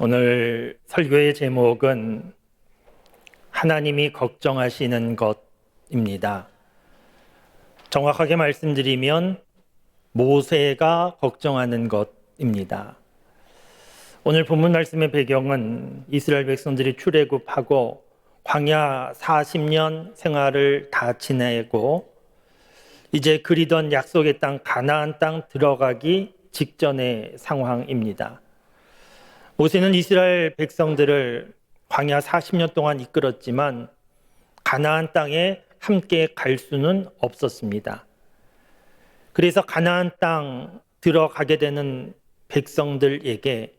오늘 설교의 제목은 하나님이 걱정하시는 것입니다. 정확하게 말씀드리면 모세가 걱정하는 것입니다. 오늘 본문 말씀의 배경은 이스라엘 백성들이 출애굽하고 광야 40년 생활을 다 지내고 이제 그리던 약속의 땅 가나안 땅 들어가기 직전의 상황입니다. 모세는 이스라엘 백성들을 광야 40년 동안 이끌었지만 가나안 땅에 함께 갈 수는 없었습니다. 그래서 가나안 땅 들어가게 되는 백성들에게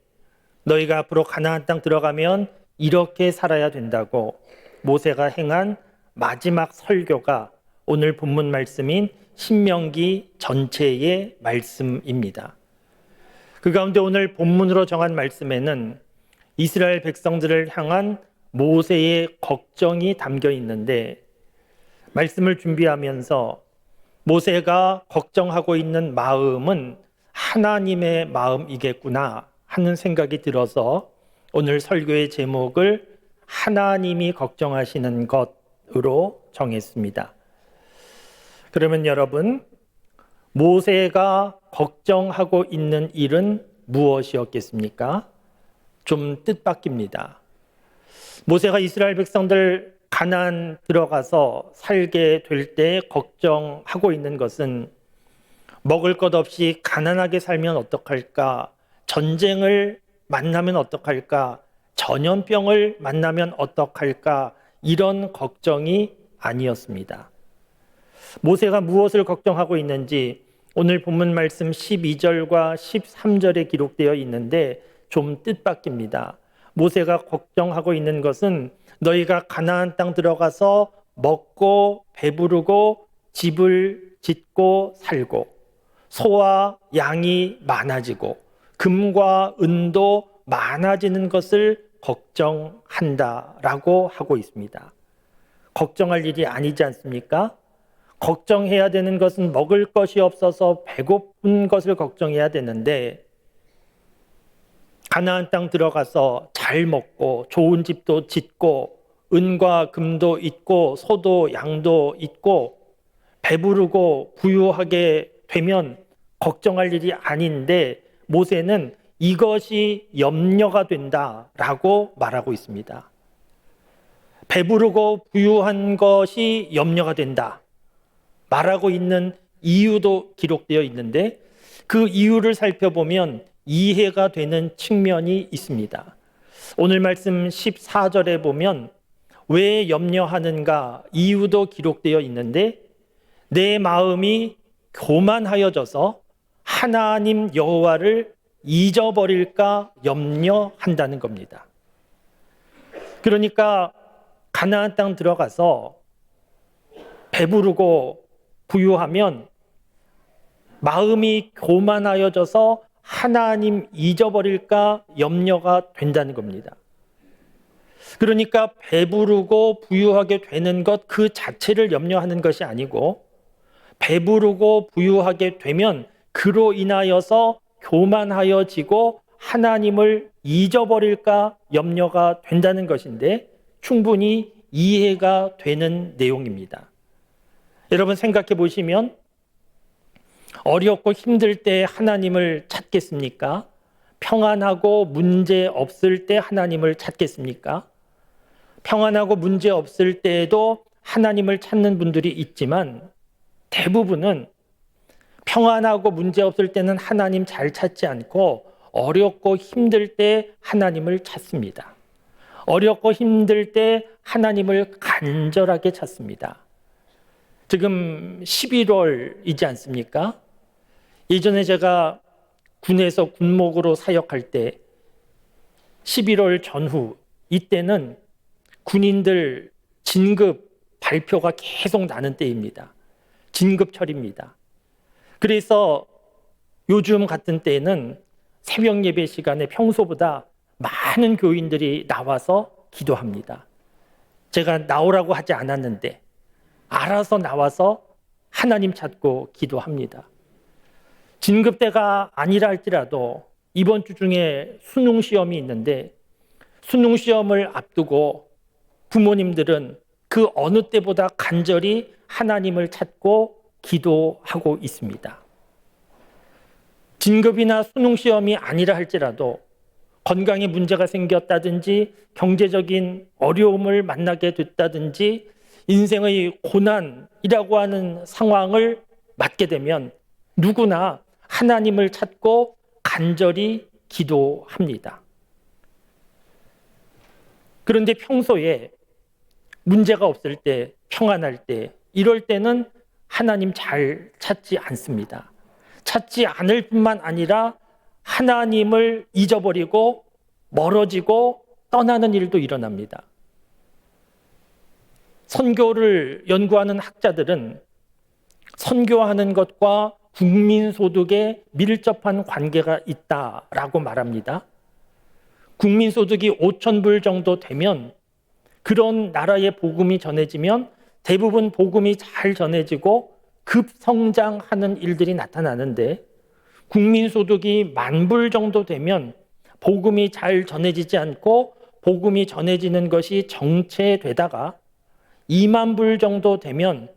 너희가 앞으로 가나안 땅 들어가면 이렇게 살아야 된다고 모세가 행한 마지막 설교가 오늘 본문 말씀인 신명기 전체의 말씀입니다. 그 가운데 오늘 본문으로 정한 말씀에는 이스라엘 백성들을 향한 모세의 걱정이 담겨 있는데, 말씀을 준비하면서 모세가 걱정하고 있는 마음은 하나님의 마음이겠구나 하는 생각이 들어서 오늘 설교의 제목을 하나님이 걱정하시는 것으로 정했습니다. 그러면 여러분, 모세가 걱정하고 있는 일은 무엇이었겠습니까? 좀 뜻밖입니다. 모세가 이스라엘 백성들 가나안 들어가서 살게 될 때 걱정하고 있는 것은 먹을 것 없이 가난하게 살면 어떡할까? 전쟁을 만나면 어떡할까? 전염병을 만나면 어떡할까? 이런 걱정이 아니었습니다. 모세가 무엇을 걱정하고 있는지 오늘 본문 말씀 12절과 13절에 기록되어 있는데 좀 뜻밖입니다. 모세가 걱정하고 있는 것은 너희가 가나안 땅 들어가서 먹고 배부르고 집을 짓고 살고 소와 양이 많아지고 금과 은도 많아지는 것을 걱정한다라고 하고 있습니다. 걱정할 일이 아니지 않습니까? 걱정해야 되는 것은 먹을 것이 없어서 배고픈 것을 걱정해야 되는데, 가나안 땅 들어가서 잘 먹고 좋은 집도 짓고 은과 금도 있고 소도 양도 있고 배부르고 부유하게 되면 걱정할 일이 아닌데, 모세는 이것이 염려가 된다라고 말하고 있습니다. 배부르고 부유한 것이 염려가 된다 말하고 있는 이유도 기록되어 있는데, 그 이유를 살펴보면 이해가 되는 측면이 있습니다. 오늘 말씀 14절에 보면 왜 염려하는가 이유도 기록되어 있는데, 내 마음이 교만하여져서 하나님 여호와를 잊어버릴까 염려한다는 겁니다. 그러니까 가나안 땅 들어가서 배부르고 부유하면 마음이 교만하여져서 하나님 잊어버릴까 염려가 된다는 겁니다. 그러니까 배부르고 부유하게 되는 것 그 자체를 염려하는 것이 아니고, 배부르고 부유하게 되면 그로 인하여서 교만하여지고 하나님을 잊어버릴까 염려가 된다는 것인데, 충분히 이해가 되는 내용입니다. 여러분 생각해 보시면 어렵고 힘들 때 하나님을 찾겠습니까? 평안하고 문제 없을 때 하나님을 찾겠습니까? 평안하고 문제 없을 때에도 하나님을 찾는 분들이 있지만, 대부분은 평안하고 문제 없을 때는 하나님 잘 찾지 않고 어렵고 힘들 때 하나님을 찾습니다. 어렵고 힘들 때 하나님을 간절하게 찾습니다. 지금 11월이지 않습니까? 예전에 제가 군에서 군목으로 사역할 때 11월 전후, 이때는 군인들 진급 발표가 계속 나는 때입니다. 진급철입니다. 그래서 요즘 같은 때에는 새벽 예배 시간에 평소보다 많은 교인들이 나와서 기도합니다. 제가 나오라고 하지 않았는데 알아서 나와서 하나님 찾고 기도합니다. 진급대가 아니라 할지라도 이번 주 중에 수능 시험이 있는데 수능 시험을 앞두고 부모님들은 그 어느 때보다 간절히 하나님을 찾고 기도하고 있습니다. 진급이나 수능 시험이 아니라 할지라도 건강에 문제가 생겼다든지 경제적인 어려움을 만나게 됐다든지 인생의 고난이라고 하는 상황을 맞게 되면 누구나 하나님을 찾고 간절히 기도합니다. 그런데 평소에 문제가 없을 때, 평안할 때, 이럴 때는 하나님 잘 찾지 않습니다. 찾지 않을 뿐만 아니라 하나님을 잊어버리고 멀어지고 떠나는 일도 일어납니다. 선교를 연구하는 학자들은 선교하는 것과 국민소득에 밀접한 관계가 있다라고 말합니다. 국민소득이 5,000불 정도 되면 그런 나라의 복음이 전해지면 대부분 복음이 잘 전해지고 급성장하는 일들이 나타나는데 국민소득이 10,000불 정도 되면 복음이 잘 전해지지 않고 복음이 전해지는 것이 정체되다가 20,000불 정도 되면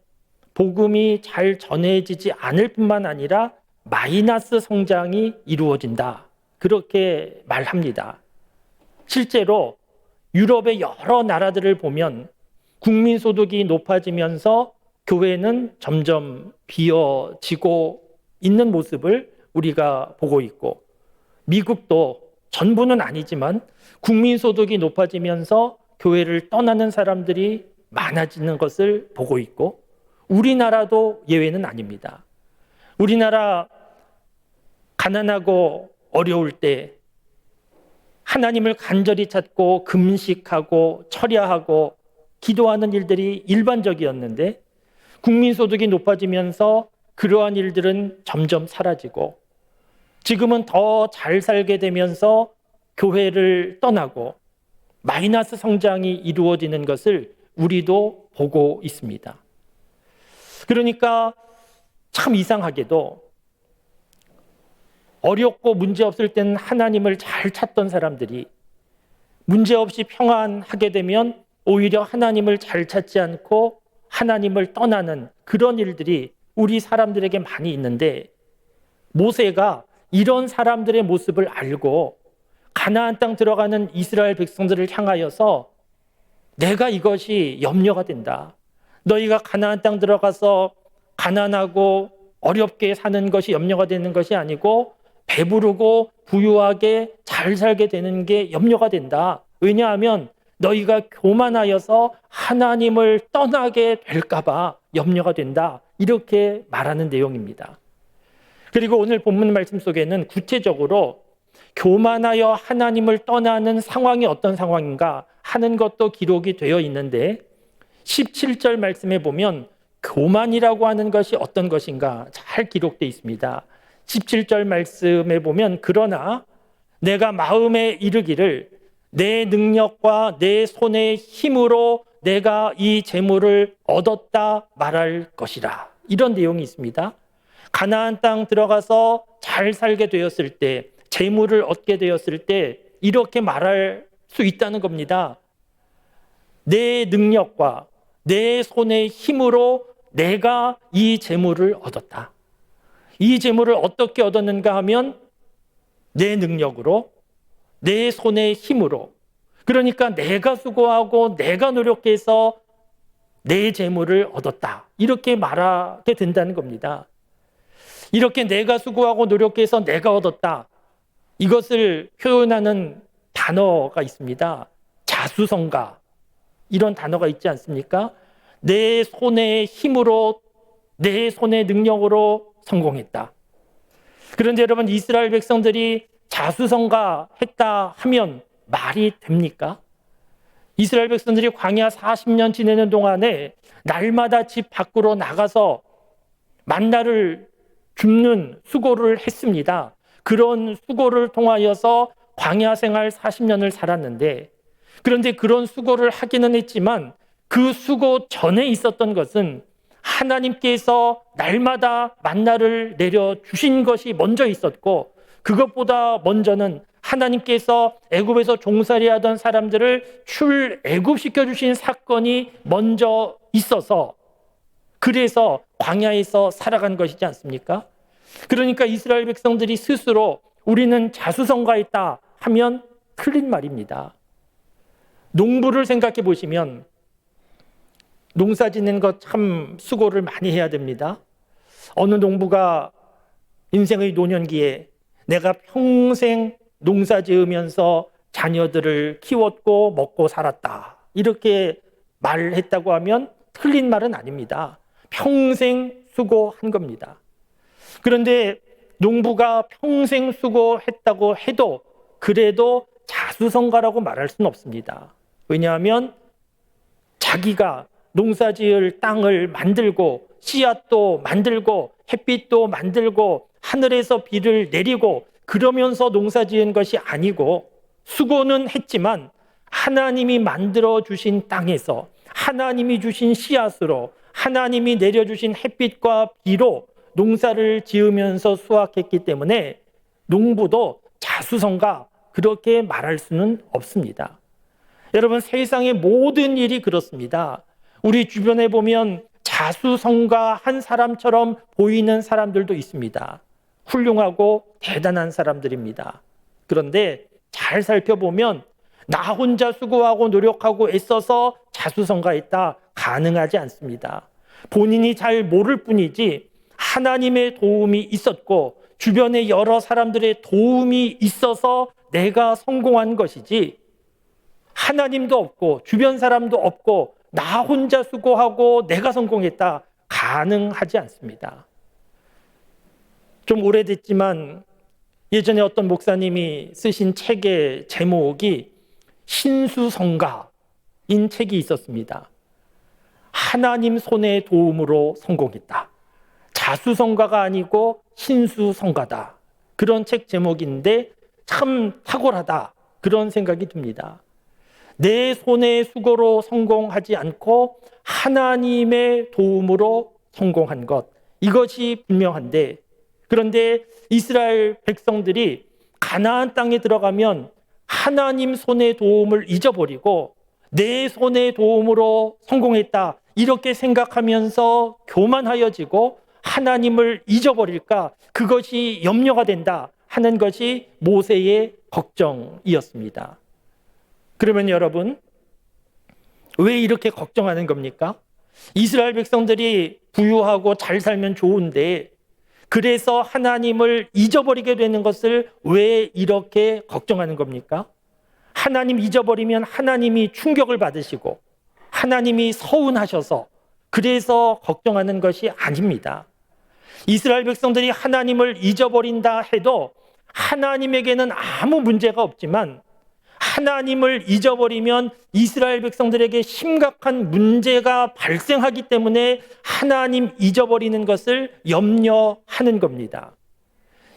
복음이 잘 전해지지 않을 뿐만 아니라 마이너스 성장이 이루어진다. 그렇게 말합니다. 실제로 유럽의 여러 나라들을 보면 국민소득이 높아지면서 교회는 점점 비어지고 있는 모습을 우리가 보고 있고, 미국도 전부는 아니지만 국민소득이 높아지면서 교회를 떠나는 사람들이 많아지는 것을 보고 있고, 우리나라도 예외는 아닙니다. 우리나라 가난하고 어려울 때 하나님을 간절히 찾고 금식하고 철야하고 기도하는 일들이 일반적이었는데 국민소득이 높아지면서 그러한 일들은 점점 사라지고 지금은 더 잘 살게 되면서 교회를 떠나고 마이너스 성장이 이루어지는 것을 우리도 보고 있습니다. 그러니까 참 이상하게도 어렵고 문제 없을 때는 하나님을 잘 찾던 사람들이 문제없이 평안하게 되면 오히려 하나님을 잘 찾지 않고 하나님을 떠나는 그런 일들이 우리 사람들에게 많이 있는데, 모세가 이런 사람들의 모습을 알고 가나안 땅 들어가는 이스라엘 백성들을 향하여서 내가 이것이 염려가 된다. 너희가 가나안 땅 들어가서 가난하고 어렵게 사는 것이 염려가 되는 것이 아니고 배부르고 부유하게 잘 살게 되는 게 염려가 된다. 왜냐하면 너희가 교만하여서 하나님을 떠나게 될까 봐 염려가 된다. 이렇게 말하는 내용입니다. 그리고 오늘 본문 말씀 속에는 구체적으로 교만하여 하나님을 떠나는 상황이 어떤 상황인가 하는 것도 기록이 되어 있는데 17절 말씀에 보면 교만이라고 하는 것이 어떤 것인가 잘 기록되어 있습니다. 17절 말씀에 보면 그러나 내가 마음에 이르기를 내 능력과 내 손의 힘으로 내가 이 재물을 얻었다 말할 것이라. 이런 내용이 있습니다. 가나안 땅 들어가서 잘 살게 되었을 때, 재물을 얻게 되었을 때 이렇게 말할 수 있다는 겁니다. 내 능력과 내 손의 힘으로 내가 이 재물을 얻었다. 이 재물을 어떻게 얻었는가 하면 내 능력으로, 내 손의 힘으로, 그러니까 내가 수고하고 내가 노력해서 내 재물을 얻었다. 이렇게 말하게 된다는 겁니다. 이렇게 내가 수고하고 노력해서 내가 얻었다. 이것을 표현하는 단어가 있습니다. 자수성가. 이런 단어가 있지 않습니까? 내 손의 힘으로, 내 손의 능력으로 성공했다. 그런데 여러분, 이스라엘 백성들이 자수성가 했다 하면 말이 됩니까? 이스라엘 백성들이 광야 40년 지내는 동안에 날마다 집 밖으로 나가서 만나를 줍는 수고를 했습니다. 그런 수고를 통하여서 광야 생활 40년을 살았는데, 그런데 그런 수고를 하기는 했지만 그 수고 전에 있었던 것은 하나님께서 날마다 만나를 내려주신 것이 먼저 있었고, 그것보다 먼저는 하나님께서 애굽에서 종살이 하던 사람들을 출애굽시켜 주신 사건이 먼저 있어서 그래서 광야에서 살아간 것이지 않습니까? 그러니까 이스라엘 백성들이 스스로 우리는 자수성가했다 하면 틀린 말입니다. 농부를 생각해 보시면 농사 짓는 것 참 수고를 많이 해야 됩니다. 어느 농부가 인생의 노년기에 내가 평생 농사 지으면서 자녀들을 키웠고 먹고 살았다 이렇게 말했다고 하면 틀린 말은 아닙니다. 평생 수고한 겁니다. 그런데 농부가 평생 수고했다고 해도 그래도 자수성가라고 말할 수는 없습니다. 왜냐하면 자기가 농사지을 땅을 만들고 씨앗도 만들고 햇빛도 만들고 하늘에서 비를 내리고 그러면서 농사지은 것이 아니고 수고는 했지만 하나님이 만들어 주신 땅에서 하나님이 주신 씨앗으로 하나님이 내려주신 햇빛과 비로 농사를 지으면서 수확했기 때문에 농부도 자수성가 그렇게 말할 수는 없습니다. 여러분, 세상의 모든 일이 그렇습니다. 우리 주변에 보면 자수성가한 사람처럼 보이는 사람들도 있습니다. 훌륭하고 대단한 사람들입니다. 그런데 잘 살펴보면 나 혼자 수고하고 노력하고 애써서 자수성가했다 가능하지 않습니다. 본인이 잘 모를 뿐이지 하나님의 도움이 있었고 주변에 여러 사람들의 도움이 있어서 내가 성공한 것이지 하나님도 없고 주변 사람도 없고 나 혼자 수고하고 내가 성공했다 가능하지 않습니다. 좀 오래됐지만 예전에 어떤 목사님이 쓰신 책의 제목이 신수성가인 책이 있었습니다. 하나님 손의 도움으로 성공했다. 자수성가가 아니고 신수성가다. 그런 책 제목인데 참 탁월하다. 그런 생각이 듭니다. 내 손의 수고로 성공하지 않고 하나님의 도움으로 성공한 것. 이것이 분명한데 그런데 이스라엘 백성들이 가나안 땅에 들어가면 하나님 손의 도움을 잊어버리고 내 손의 도움으로 성공했다. 이렇게 생각하면서 교만하여지고 하나님을 잊어버릴까 그것이 염려가 된다 하는 것이 모세의 걱정이었습니다. 그러면 여러분, 왜 이렇게 걱정하는 겁니까? 이스라엘 백성들이 부유하고 잘 살면 좋은데 그래서 하나님을 잊어버리게 되는 것을 왜 이렇게 걱정하는 겁니까? 하나님 잊어버리면 하나님이 충격을 받으시고 하나님이 서운하셔서 그래서 걱정하는 것이 아닙니다. 이스라엘 백성들이 하나님을 잊어버린다 해도 하나님에게는 아무 문제가 없지만 하나님을 잊어버리면 이스라엘 백성들에게 심각한 문제가 발생하기 때문에 하나님 잊어버리는 것을 염려하는 겁니다.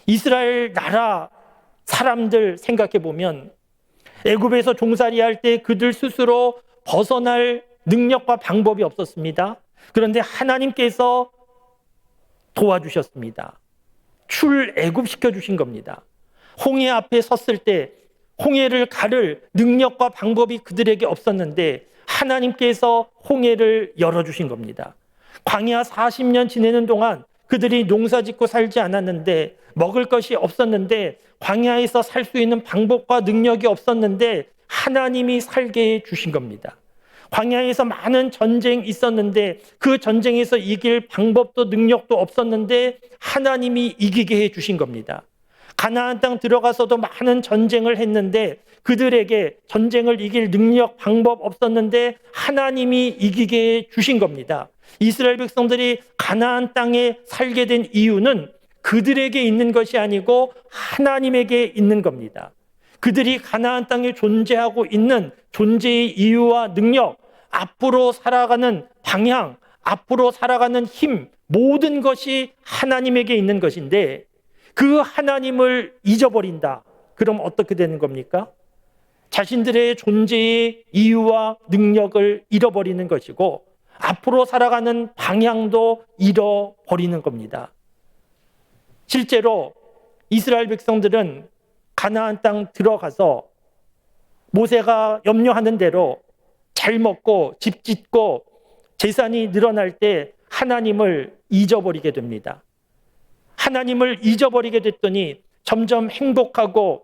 이스라엘 나라 사람들 생각해 보면 애굽에서 종살이할 때 그들 스스로 벗어날 능력과 방법이 없었습니다. 그런데 하나님께서 도와주셨습니다. 출애굽시켜 주신 겁니다. 홍해 앞에 섰을 때 홍해를 가를 능력과 방법이 그들에게 없었는데 하나님께서 홍해를 열어주신 겁니다. 광야 40년 지내는 동안 그들이 농사짓고 살지 않았는데 먹을 것이 없었는데 광야에서 살 수 있는 방법과 능력이 없었는데 하나님이 살게 해주신 겁니다. 광야에서 많은 전쟁이 있었는데 그 전쟁에서 이길 방법도 능력도 없었는데 하나님이 이기게 해주신 겁니다. 가나안 땅 들어가서도 많은 전쟁을 했는데 그들에게 전쟁을 이길 능력, 방법 없었는데 하나님이 이기게 해 주신 겁니다. 이스라엘 백성들이 가나안 땅에 살게 된 이유는 그들에게 있는 것이 아니고 하나님에게 있는 겁니다. 그들이 가나안 땅에 존재하고 있는 존재의 이유와 능력, 앞으로 살아가는 방향, 앞으로 살아가는 힘, 모든 것이 하나님에게 있는 것인데 그 하나님을 잊어버린다. 그럼 어떻게 되는 겁니까? 자신들의 존재의 이유와 능력을 잃어버리는 것이고 앞으로 살아가는 방향도 잃어버리는 겁니다. 실제로 이스라엘 백성들은 가나안 땅 들어가서 모세가 염려하는 대로 잘 먹고 집 짓고 재산이 늘어날 때 하나님을 잊어버리게 됩니다. 하나님을 잊어버리게 됐더니 점점 행복하고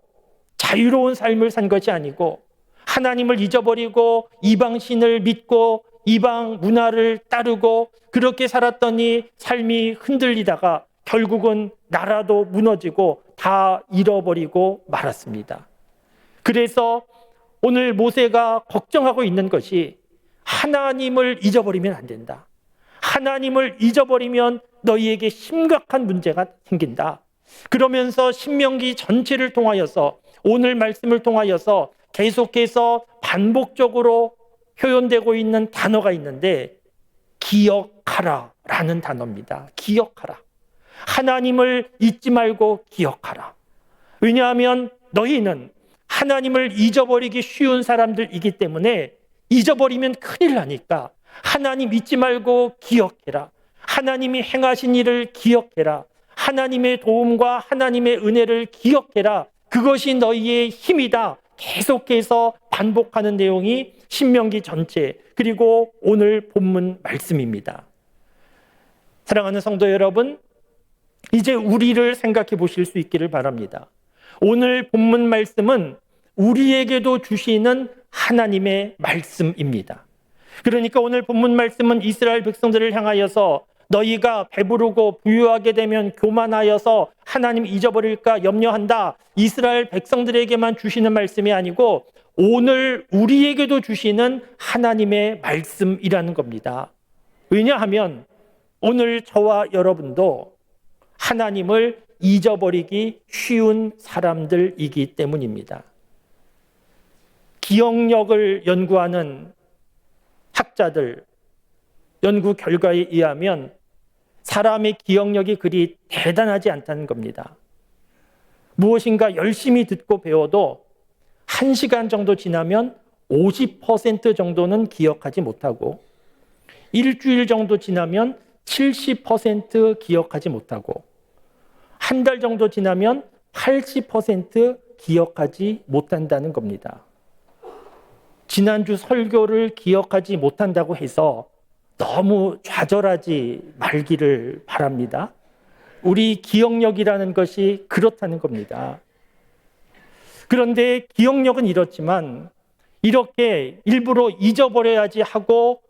자유로운 삶을 산 것이 아니고 하나님을 잊어버리고 이방신을 믿고 이방 문화를 따르고 그렇게 살았더니 삶이 흔들리다가 결국은 나라도 무너지고 다 잃어버리고 말았습니다. 그래서 오늘 모세가 걱정하고 있는 것이 하나님을 잊어버리면 안 된다. 하나님을 잊어버리면 너희에게 심각한 문제가 생긴다. 그러면서 신명기 전체를 통하여서 오늘 말씀을 통하여서 계속해서 반복적으로 표현되고 있는 단어가 있는데 기억하라 라는 단어입니다. 기억하라. 하나님을 잊지 말고 기억하라. 왜냐하면 너희는 하나님을 잊어버리기 쉬운 사람들이기 때문에 잊어버리면 큰일 나니까 하나님 잊지 말고 기억해라. 하나님이 행하신 일을 기억해라. 하나님의 도움과 하나님의 은혜를 기억해라. 그것이 너희의 힘이다. 계속해서 반복하는 내용이 신명기 전체 그리고 오늘 본문 말씀입니다. 사랑하는 성도 여러분, 이제 우리를 생각해 보실 수 있기를 바랍니다. 오늘 본문 말씀은 우리에게도 주시는 하나님의 말씀입니다. 그러니까 오늘 본문 말씀은 이스라엘 백성들을 향하여서 너희가 배부르고 부유하게 되면 교만하여서 하나님 잊어버릴까 염려한다. 이스라엘 백성들에게만 주시는 말씀이 아니고 오늘 우리에게도 주시는 하나님의 말씀이라는 겁니다. 왜냐하면 오늘 저와 여러분도 하나님을 잊어버리기 쉬운 사람들이기 때문입니다. 기억력을 연구하는 학자들 연구 결과에 의하면 사람의 기억력이 그리 대단하지 않다는 겁니다. 무엇인가 열심히 듣고 배워도 1시간 정도 지나면 50% 정도는 기억하지 못하고 일주일 정도 지나면 70% 기억하지 못하고 한 달 정도 지나면 80% 기억하지 못한다는 겁니다. 지난주 설교를 기억하지 못한다고 해서 너무 좌절하지 말기를 바랍니다. 우리 기억력이라는 것이 그렇다는 겁니다. 그런데 기억력은 이렇지만 이렇게 일부러 잊어버려야지 하고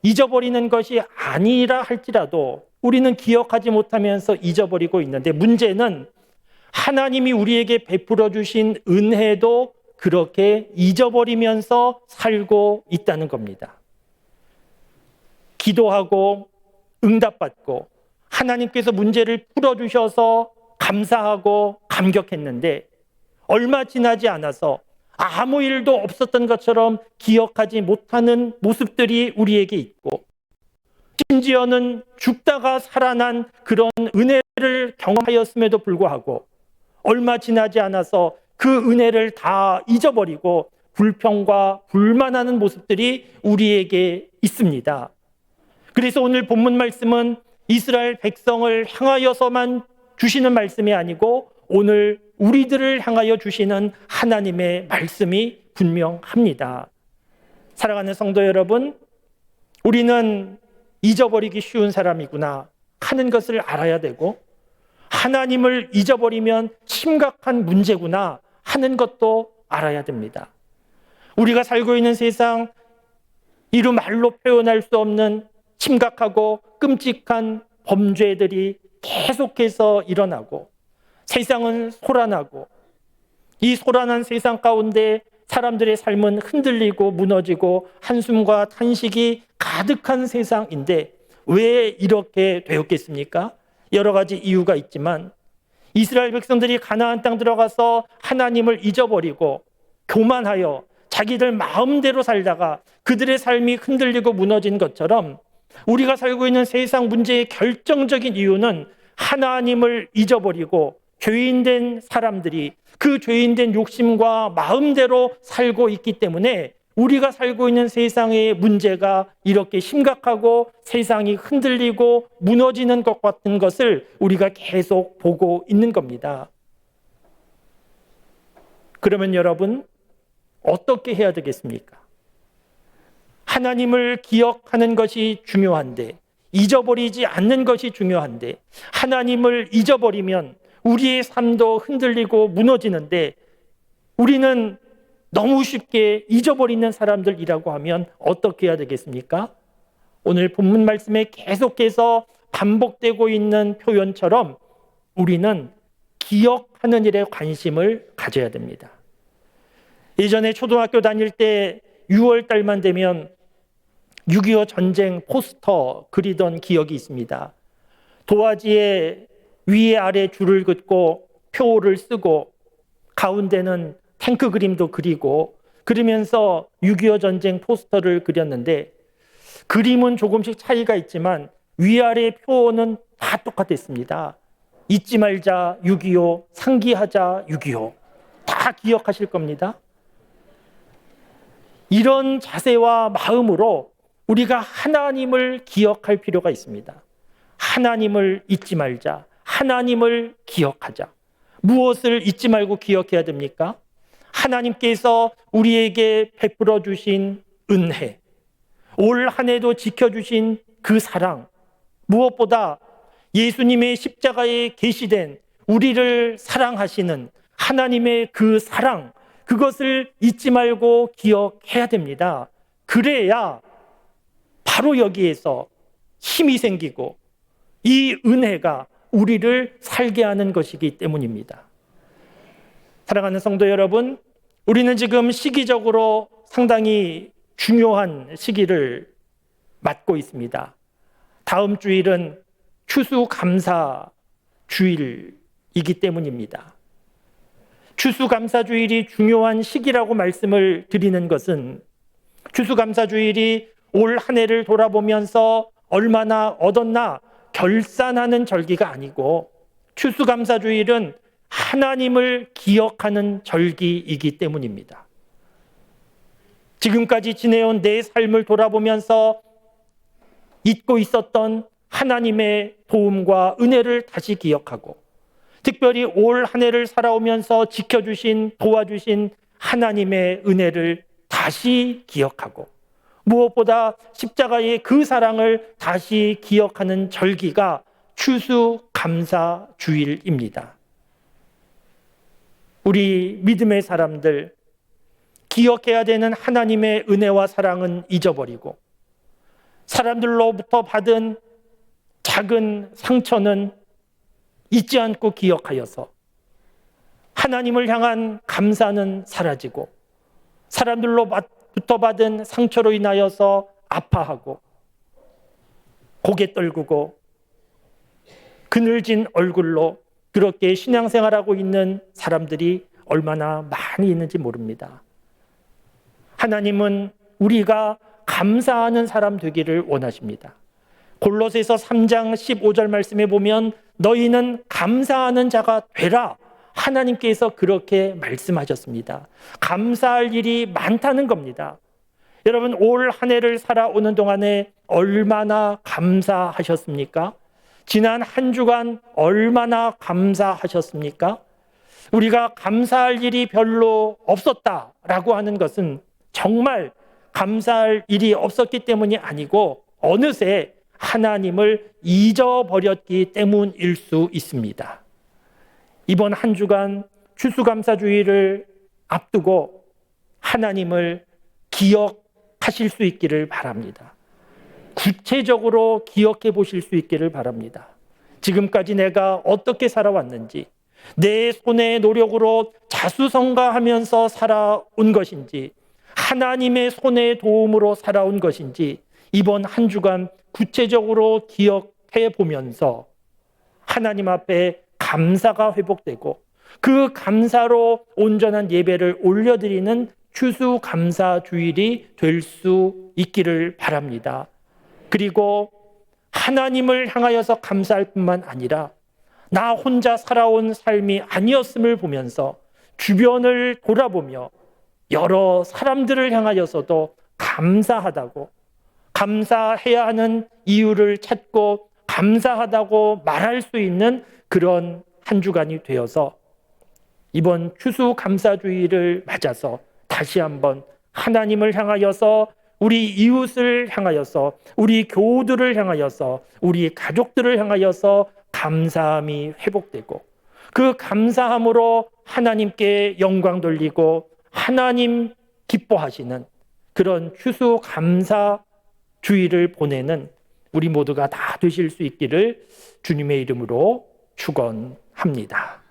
잊어버리는 것이 아니라 할지라도 우리는 기억하지 못하면서 잊어버리고 있는데 문제는 하나님이 우리에게 베풀어 주신 은혜도 그렇게 잊어버리면서 살고 있다는 겁니다. 기도하고 응답받고 하나님께서 문제를 풀어주셔서 감사하고 감격했는데 얼마 지나지 않아서 아무 일도 없었던 것처럼 기억하지 못하는 모습들이 우리에게 있고 심지어는 죽다가 살아난 그런 은혜를 경험하였음에도 불구하고 얼마 지나지 않아서 그 은혜를 다 잊어버리고 불평과 불만하는 모습들이 우리에게 있습니다. 그래서 오늘 본문 말씀은 이스라엘 백성을 향하여서만 주시는 말씀이 아니고 오늘 우리들을 향하여 주시는 하나님의 말씀이 분명합니다. 사랑하는 성도 여러분, 우리는 잊어버리기 쉬운 사람이구나 하는 것을 알아야 되고 하나님을 잊어버리면 심각한 문제구나 하는 것도 알아야 됩니다. 우리가 살고 있는 세상 이루 말로 표현할 수 없는 심각하고 끔찍한 범죄들이 계속해서 일어나고 세상은 소란하고 이 소란한 세상 가운데 사람들의 삶은 흔들리고 무너지고 한숨과 탄식이 가득한 세상인데 왜 이렇게 되었겠습니까? 여러 가지 이유가 있지만 이스라엘 백성들이 가나안 땅 들어가서 하나님을 잊어버리고 교만하여 자기들 마음대로 살다가 그들의 삶이 흔들리고 무너진 것처럼 우리가 살고 있는 세상 문제의 결정적인 이유는 하나님을 잊어버리고 죄인된 사람들이 그 죄인된 욕심과 마음대로 살고 있기 때문에 우리가 살고 있는 세상의 문제가 이렇게 심각하고 세상이 흔들리고 무너지는 것 같은 것을 우리가 계속 보고 있는 겁니다. 그러면 여러분 어떻게 해야 되겠습니까? 하나님을 기억하는 것이 중요한데, 잊어버리지 않는 것이 중요한데, 하나님을 잊어버리면 우리의 삶도 흔들리고 무너지는데, 우리는 너무 쉽게 잊어버리는 사람들이라고 하면 어떻게 해야 되겠습니까? 오늘 본문 말씀에 계속해서 반복되고 있는 표현처럼 우리는 기억하는 일에 관심을 가져야 됩니다. 예전에 초등학교 다닐 때 6월 달만 되면 6.25 전쟁 포스터 그리던 기억이 있습니다. 도화지에 위에 아래 줄을 긋고 표를 쓰고 가운데는 탱크 그림도 그리고 그러면서 6.25 전쟁 포스터를 그렸는데, 그림은 조금씩 차이가 있지만 위아래 표는 다 똑같았습니다. 잊지 말자 6.25, 상기하자 6.25. 다 기억하실 겁니다. 이런 자세와 마음으로 우리가 하나님을 기억할 필요가 있습니다. 하나님을 잊지 말자. 하나님을 기억하자. 무엇을 잊지 말고 기억해야 됩니까? 하나님께서 우리에게 베풀어 주신 은혜, 올 한 해도 지켜주신 그 사랑, 무엇보다 예수님의 십자가에 계시된 우리를 사랑하시는 하나님의 그 사랑, 그것을 잊지 말고 기억해야 됩니다. 그래야 바로 여기에서 힘이 생기고 이 은혜가 우리를 살게 하는 것이기 때문입니다. 사랑하는 성도 여러분, 우리는 지금 시기적으로 상당히 중요한 시기를 맞고 있습니다. 다음 주일은 추수감사 주일이기 때문입니다. 추수감사 주일이 중요한 시기라고 말씀을 드리는 것은, 추수감사 주일이 올 한 해를 돌아보면서 얼마나 얻었나 결산하는 절기가 아니고, 추수감사 주일은 하나님을 기억하는 절기이기 때문입니다. 지금까지 지내온 내 삶을 돌아보면서 잊고 있었던 하나님의 도움과 은혜를 다시 기억하고, 특별히 올 한 해를 살아오면서 지켜주신, 도와주신 하나님의 은혜를 다시 기억하고, 무엇보다 십자가의 그 사랑을 다시 기억하는 절기가 추수감사 주일입니다. 우리 믿음의 사람들, 기억해야 되는 하나님의 은혜와 사랑은 잊어버리고, 사람들로부터 받은 작은 상처는 잊지 않고 기억하여서 하나님을 향한 감사는 사라지고, 사람들로부터 받은 상처로 인하여서 아파하고 고개 떨구고 그늘진 얼굴로 그렇게 신앙생활하고 있는 사람들이 얼마나 많이 있는지 모릅니다. 하나님은 우리가 감사하는 사람 되기를 원하십니다. 골로새서 3장 15절 말씀에 보면 너희는 감사하는 자가 되라, 하나님께서 그렇게 말씀하셨습니다. 감사할 일이 많다는 겁니다. 여러분, 올 한 해를 살아오는 동안에 얼마나 감사하셨습니까? 지난 한 주간 얼마나 감사하셨습니까? 우리가 감사할 일이 별로 없었다라고 하는 것은 정말 감사할 일이 없었기 때문이 아니고 어느새 하나님을 잊어버렸기 때문일 수 있습니다. 이번 한 주간 추수감사주의를 앞두고 하나님을 기억하실 수 있기를 바랍니다. 구체적으로 기억해 보실 수 있기를 바랍니다. 지금까지 내가 어떻게 살아왔는지, 내 손의 노력으로 자수성가하면서 살아온 것인지, 하나님의 손의 도움으로 살아온 것인지, 이번 한 주간 구체적으로 기억해 보면서 하나님 앞에 감사가 회복되고 그 감사로 온전한 예배를 올려드리는 추수감사주일이 될 수 있기를 바랍니다. 그리고 하나님을 향하여서 감사할 뿐만 아니라 나 혼자 살아온 삶이 아니었음을 보면서 주변을 돌아보며 여러 사람들을 향하여서도 감사하다고, 감사해야 하는 이유를 찾고 감사하다고 말할 수 있는 그런 한 주간이 되어서 이번 추수감사주의를 맞아서 다시 한번 하나님을 향하여서, 우리 이웃을 향하여서, 우리 교우들을 향하여서, 우리 가족들을 향하여서 감사함이 회복되고, 그 감사함으로 하나님께 영광 돌리고 하나님 기뻐하시는 그런 추수감사주의를 보내는 우리 모두가 다 되실 수 있기를 주님의 이름으로 축원합니다.